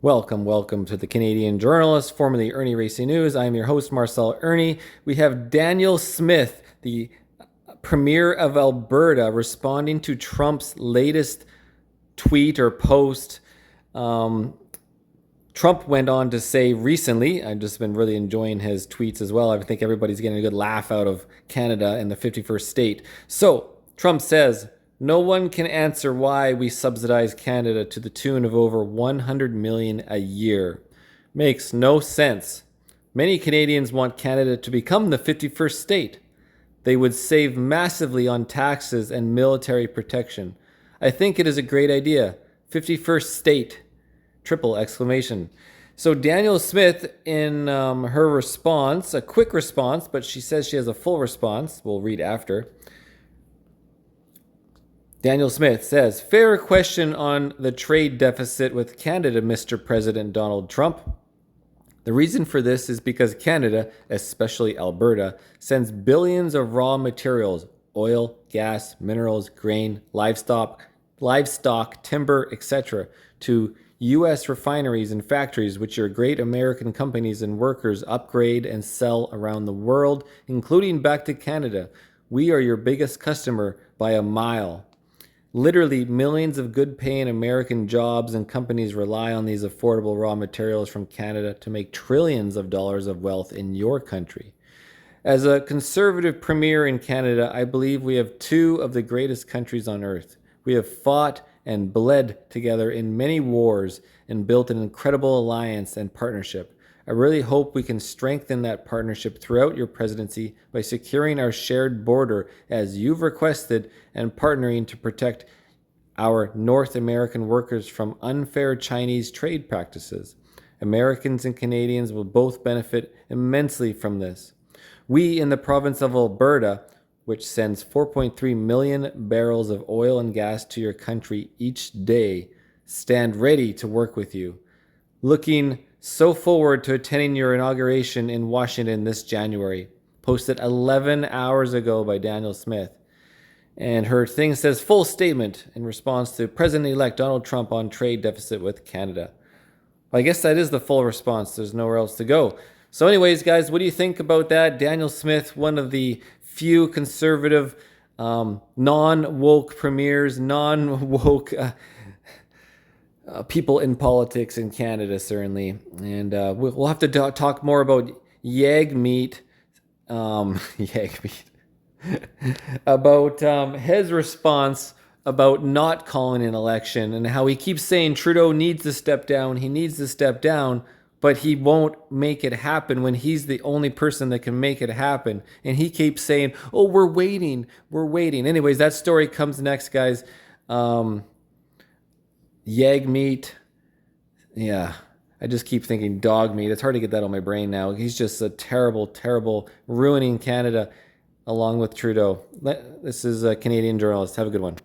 Welcome to the Canadian Journalist, formerly Ernie Racing News. I am your host, Marcel Ernie. We have Danielle Smith, the Premier of Alberta, responding to Trump's latest tweet or post. Trump went on to say recently, I've just been really enjoying his tweets as well. I think everybody's getting a good laugh out of Canada and the 51st state. So Trump says, no one can answer why we subsidize Canada to the tune of over $100 million a year. Makes no sense. Many Canadians want Canada to become the 51st state. They would save massively on taxes and military protection. I think it is a great idea. 51st state. Triple exclamation. So Danielle Smith, in her response, a quick response, but she says she has a full response. We'll read after. Danielle Smith says, fair question on the trade deficit with Canada, Mr. President Donald Trump. The reason for this is because Canada, especially Alberta, sends billions of raw materials, oil, gas, minerals, grain, livestock, timber, etc., to U.S. refineries and factories, which your great American companies and workers upgrade and sell around the world, including back to Canada. We are your biggest customer by a mile. Literally, millions of good-paying American jobs and companies rely on these affordable raw materials from Canada to make trillions of dollars of wealth in your country. As a conservative premier in Canada, I believe we have two of the greatest countries on earth. We have fought and bled together in many wars and built an incredible alliance and partnership. I really hope we can strengthen that partnership throughout your presidency by securing our shared border as you've requested and partnering to protect our North American workers from unfair Chinese trade practices. Americans and Canadians will both benefit immensely from this. We in the province of Alberta, which sends 4.3 million barrels of oil and gas to your country each day, stand ready to work with you. Looking so forward to attending your inauguration in Washington this January. Posted 11 hours ago by Danielle Smith. And her thing says, full statement in response to President-elect Donald Trump on trade deficit with Canada. Well, I guess that is the full response. There's nowhere else to go. So anyways, guys, what do you think about that? Danielle Smith, one of the few conservative, non-woke premiers, non-woke people in politics in Canada, certainly. And we'll have to talk more about yag meat, about his response about not calling an election and how he keeps saying Trudeau needs to step down, but he won't make it happen when he's the only person that can make it happen. And he keeps saying, oh, we're waiting. Anyways, that story comes next, guys. Yag meat. Yeah, I just keep thinking dog meat. It's hard to get that on my brain now. He's just a terrible, ruining Canada along with Trudeau. This is a Canadian Journalist. Have a good one.